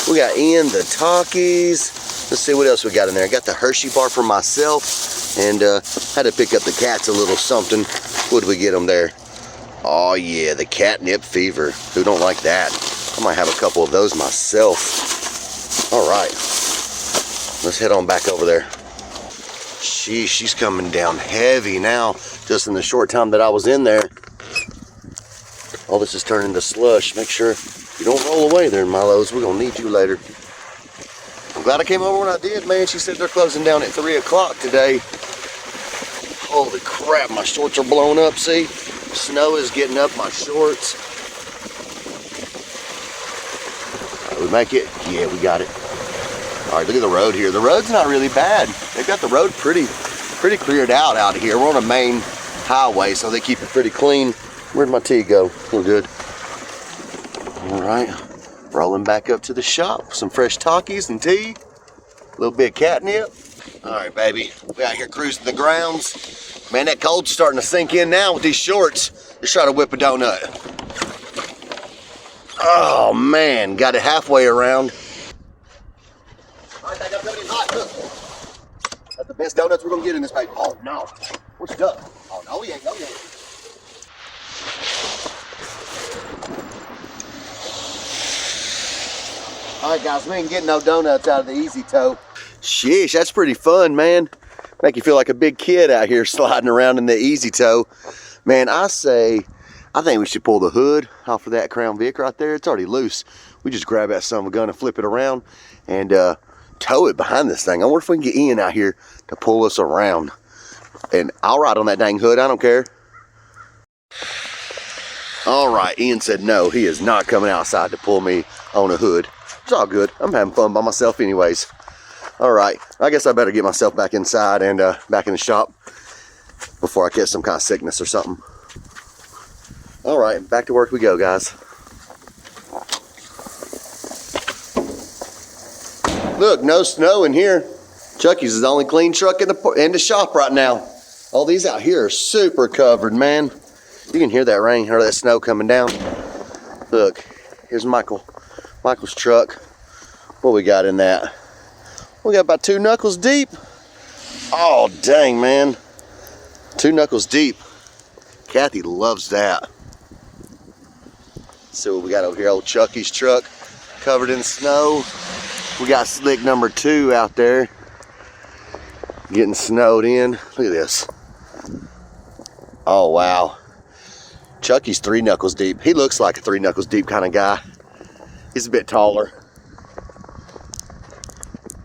We got in the Takis. Let's see what else we got in there. I got the Hershey bar for myself, and had to pick up the cats a little something. What did we get them there? Oh yeah, the catnip fever. Who don't like that? I might have a couple of those myself. All right, let's head on back over there. She's coming down heavy now, just in the short time that I was in there. All this is turning to slush. Make sure you don't roll away there, Milo's. We're gonna need you later. I'm glad I came over when I did, man. She said they're closing down at 3 o'clock today. Holy crap, my shorts are blown up, see? Snow is getting up my shorts. We make it? Yeah, we got it. All right, look at the road here. The road's not really bad. They've got the road pretty cleared out here. We're on a main highway, so they keep it pretty clean. Where'd my tea go? We're good. All right, rolling back up to the shop. Some fresh Takis and tea. A little bit of catnip. All right, baby. We out here cruising the grounds. Man, that cold's starting to sink in now with these shorts. Just try to whip a donut. Oh man, got it halfway around. All right, I got something hot. Look, that's the best donuts we're gonna get in this baby. Oh no, we're stuck. Oh no, we ain't. No, we ain't. All right, guys, we ain't getting no donuts out of the Easy Toe. Sheesh, that's pretty fun, man. Make you feel like a big kid out here sliding around in the Easy Toe. Man, I say I think we should pull the hood off of that Crown Vic right there. It's already loose. We just grab that son of a gun and flip it around and tow it behind this thing. I wonder if we can get Ian out here to pull us around. And I'll ride on that dang hood, I don't care. All right, Ian said no, he is not coming outside to pull me on a hood. It's all good, I'm having fun by myself anyways. All right, I guess I better get myself back inside and back in the shop before I catch some kind of sickness or something. All right, back to work we go, guys. Look, no snow in here. Chucky's is the only clean truck in the shop right now. All these out here are super covered, man. You can hear that rain or that snow coming down. Look, here's Michael's truck. What we got in that? We got about 2 knuckles deep. Oh, dang, man. 2 knuckles deep. Kathy loves that. Let's see what we got over here. Old Chucky's truck covered in snow. We got slick number 2 out there getting snowed in. Look at this. Oh, wow. Chucky's 3 knuckles deep. He looks like a 3 knuckles deep kind of guy. He's a bit taller.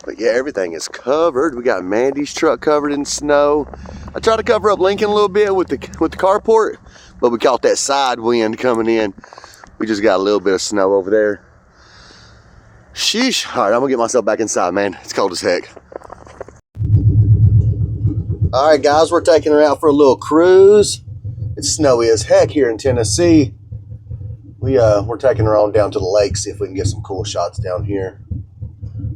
But yeah, everything is covered. We got Mandy's truck covered in snow. I tried to cover up Lincoln a little bit with the carport, but we caught that side wind coming in. We just got a little bit of snow over there. Sheesh. All right, I'm gonna get myself back inside, man. It's cold as heck. All right, guys, we're taking her out for a little cruise. It's snowy as heck here in Tennessee. We're taking her on down to the lake, see if we can get some cool shots down here.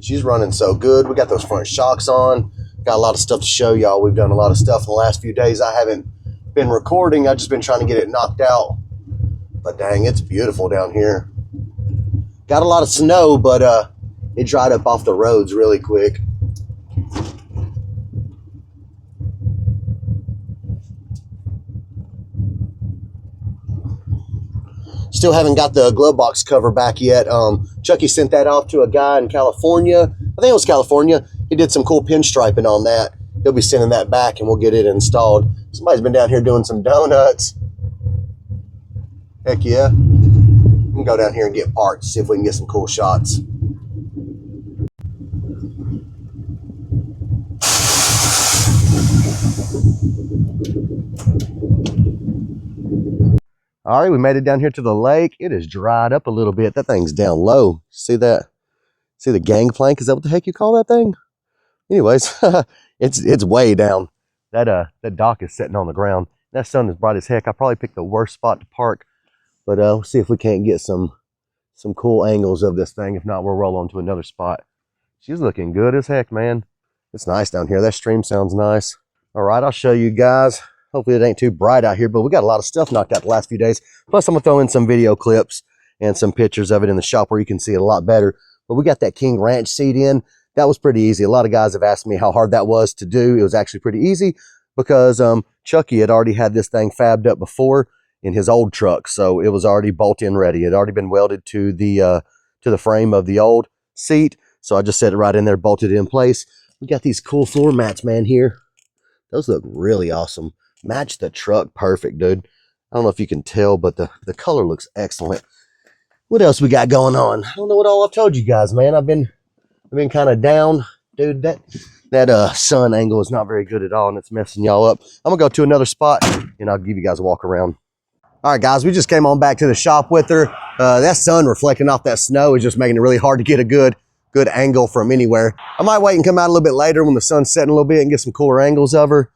She's running so good. We got those front shocks on. Got a lot of stuff to show y'all. We've done a lot of stuff in the last few days. I haven't been recording. I've just been trying to get it knocked out. But dang, it's beautiful down here. Got a lot of snow, but it dried up off the roads really quick. Still haven't got the glove box cover back yet. Chucky sent that off to a guy in California. I think it was California. He did some cool pinstriping on that. He'll be sending that back and we'll get it installed. Somebody's been down here doing some donuts. Heck yeah. We can go down here and get parts, see if we can get some cool shots. All right, we made it down here to the lake. It is dried up a little bit. That thing's down low. See that? See the gangplank? Is that what the heck you call that thing? Anyways, it's way down. That dock is sitting on the ground. That sun is bright as heck. I probably picked the worst spot to park, but we'll see if we can't get some cool angles of this thing. If not, we'll roll on to another spot. She's looking good as heck, man. It's nice down here. That stream sounds nice. All right, I'll show you guys. Hopefully it ain't too bright out here, but we got a lot of stuff knocked out the last few days. Plus, I'm gonna throw in some video clips and some pictures of it in the shop where you can see it a lot better. But we got that King Ranch seat in. That was pretty easy. A lot of guys have asked me how hard that was to do. It was actually pretty easy because Chucky had already had this thing fabbed up before in his old truck, so it was already bolt-in ready. It had already been welded to the frame of the old seat, so I just set it right in there, bolted it in place. We got these cool floor mats, man, here. Those look really awesome. Match the truck perfect, dude. I don't know if you can tell, but the color looks excellent. What else we got going on? I don't know what all I've told you guys, man. I've been kind of down, dude. That sun angle is not very good at all, and it's messing y'all up. I'm gonna go to another spot, and I'll give you guys a walk around. All right, guys, we just came on back to the shop with her. That sun reflecting off that snow is just making it really hard to get a good angle from anywhere. I might wait and come out a little bit later when the sun's setting a little bit and get some cooler angles of her.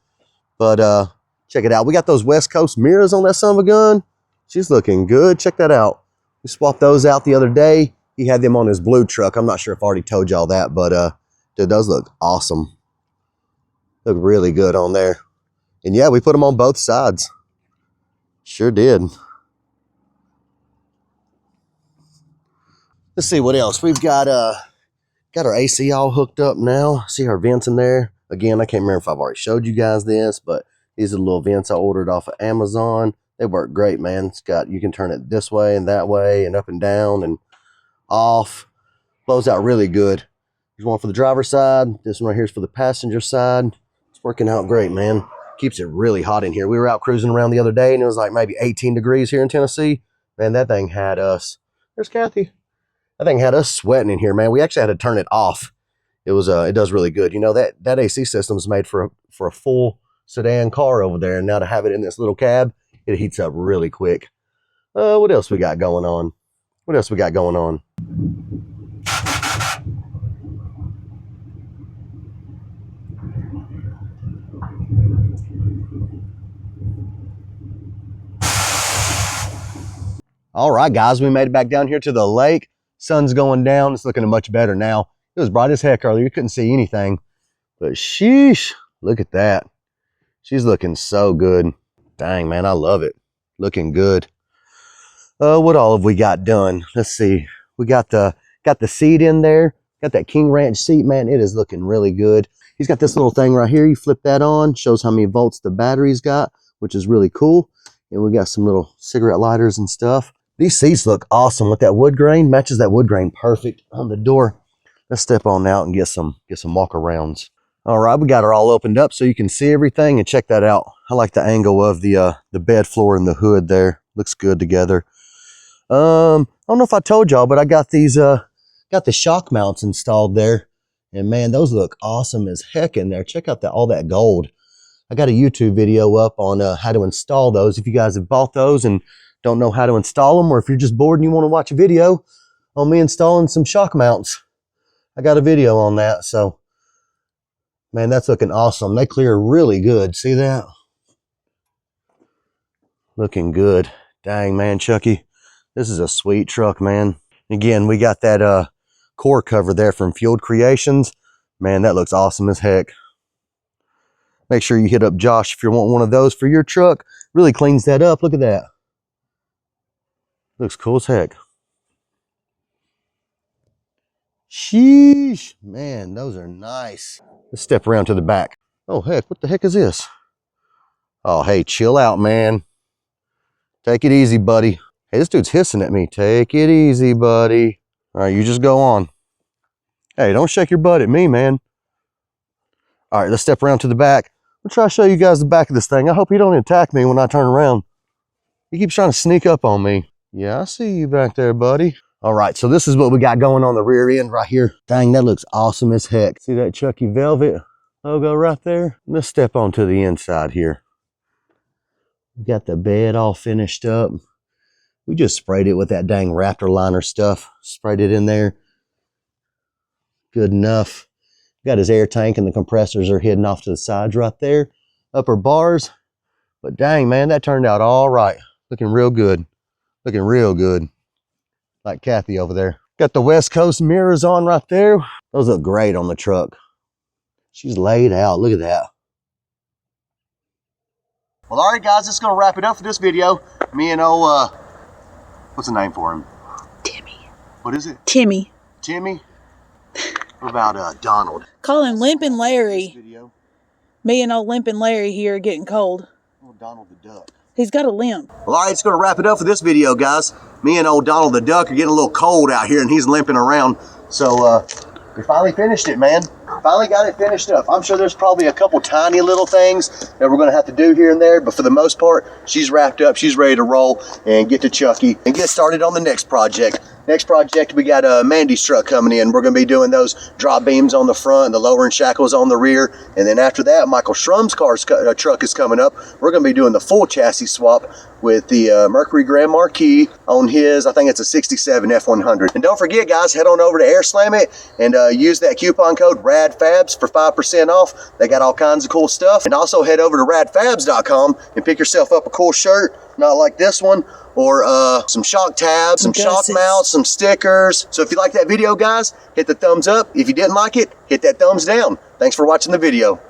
But check it out. We got those West Coast mirrors on that son of a gun. She's looking good. Check that out. We swapped those out the other day. He had them on his blue truck. I'm not sure if I already told y'all that, but dude, those look awesome. Look really good on there. And yeah, we put them on both sides. Sure did. Let's see what else. We've got our AC all hooked up now. See our vents in there. Again, I can't remember if I've already showed you guys this, but these are the little vents I ordered off of Amazon. They work great, man. It's got, you can turn it this way and that way and up and down and off. Blows out really good. There's one for the driver's side. This one right here is for the passenger side. It's working out great, man. Keeps it really hot in here. We were out cruising around the other day and it was like maybe 18 degrees here in Tennessee. Man, that thing had us, there's Kathy. That thing had us sweating in here, man. We actually had to turn it off. It was, it does really good. You know, that AC system is made for a full sedan car over there. And now to have it in this little cab, it heats up really quick. What else we got going on? What else we got going on? All right, guys, we made it back down here to the lake. Sun's going down. It's looking much better now. It was bright as heck earlier. You couldn't see anything. But sheesh, look at that. She's looking so good. Dang, man, I love it. Looking good. What all have we got done? Let's see. We got the seat in there. Got that King Ranch seat, man. It is looking really good. He's got this little thing right here. You flip that on. Shows how many volts the battery's got, which is really cool. And we got some little cigarette lighters and stuff. These seats look awesome with that wood grain. Matches that wood grain perfect on the door. Let's step on out and get some walk arounds. All right, we got her all opened up so you can see everything and check that out. I like the angle of the bed floor and the hood there. Looks good together. I don't know if I told y'all, but I got these got the shock mounts installed there. And man, those look awesome as heck in there. Check out all that gold. I got a YouTube video up on how to install those. If you guys have bought those and don't know how to install them, or if you're just bored and you want to watch a video on me installing some shock mounts, I got a video on that. So, man, that's looking awesome. They clear really good. See that? Looking good. Dang, man, Chucky. This is a sweet truck, man. Again, we got that core cover there from Fueled Creations. Man, that looks awesome as heck. Make sure you hit up Josh if you want one of those for your truck. Really cleans that up. Look at that. Looks cool as heck. Sheesh. Man, those are nice. Let's step around to the back. Oh, heck, what the heck is this? Oh, hey, chill out, man. Take it easy, buddy. Hey, this dude's hissing at me. Take it easy, buddy. All right, you just go on. Hey, don't shake your butt at me, man. All right, let's step around to the back. I'll try to show you guys the back of this thing. I hope he don't attack me when I turn around. He keeps trying to sneak up on me. Yeah, I see you back there, buddy. All right, so this is what we got going on the rear end right here. Dang, that looks awesome as heck. See that Chucky Velvet logo right there? Let's step onto the inside here. We got the bed all finished up. We just sprayed it with that dang Raptor liner stuff. Sprayed it in there. Good enough. Got his air tank and the compressors are hidden off to the sides right there. Upper bars. But dang, man, that turned out all right. Looking real good. Looking real good. Like Kathy over there. Got the West Coast mirrors on right there. Those look great on the truck. She's laid out. Look at that. Well, all right, guys, that's going to wrap it up for this video. Me and what's the name for him? Timmy. What is it? Timmy. Timmy? What about Donald? Call him Limpin' Larry. Me and old Limpin' Larry here are getting cold. Oh, Donald the Duck. He's got a limp. Well, all right, it's going to wrap it up for this video, guys. Me and old Donald the Duck are getting a little cold out here, and he's limping around. So, we finally finished it, man. Finally got it finished up. I'm sure there's probably a couple tiny little things that we're going to have to do here and there, but for the most part, she's wrapped up. She's ready to roll and get to Chucky and get started on the next project. Next project, we got Mandy's truck coming in. We're going to be doing those drop beams on the front and the lowering shackles on the rear. And then after that, Michael Schrumm's truck is coming up. We're going to be doing the full chassis swap with the Mercury Grand Marquis on his, I think it's a 67 F100. And don't forget, guys, head on over to Air Slam It and use that coupon code Rad Fabz for 5% off. They got all kinds of cool stuff. And also head over to radfabz.com and pick yourself up a cool shirt, not like this one, or some shock tabs, some shock mounts, some stickers. So if you like that video, guys, hit the thumbs up. If you didn't like it, hit that thumbs down. Thanks for watching the video.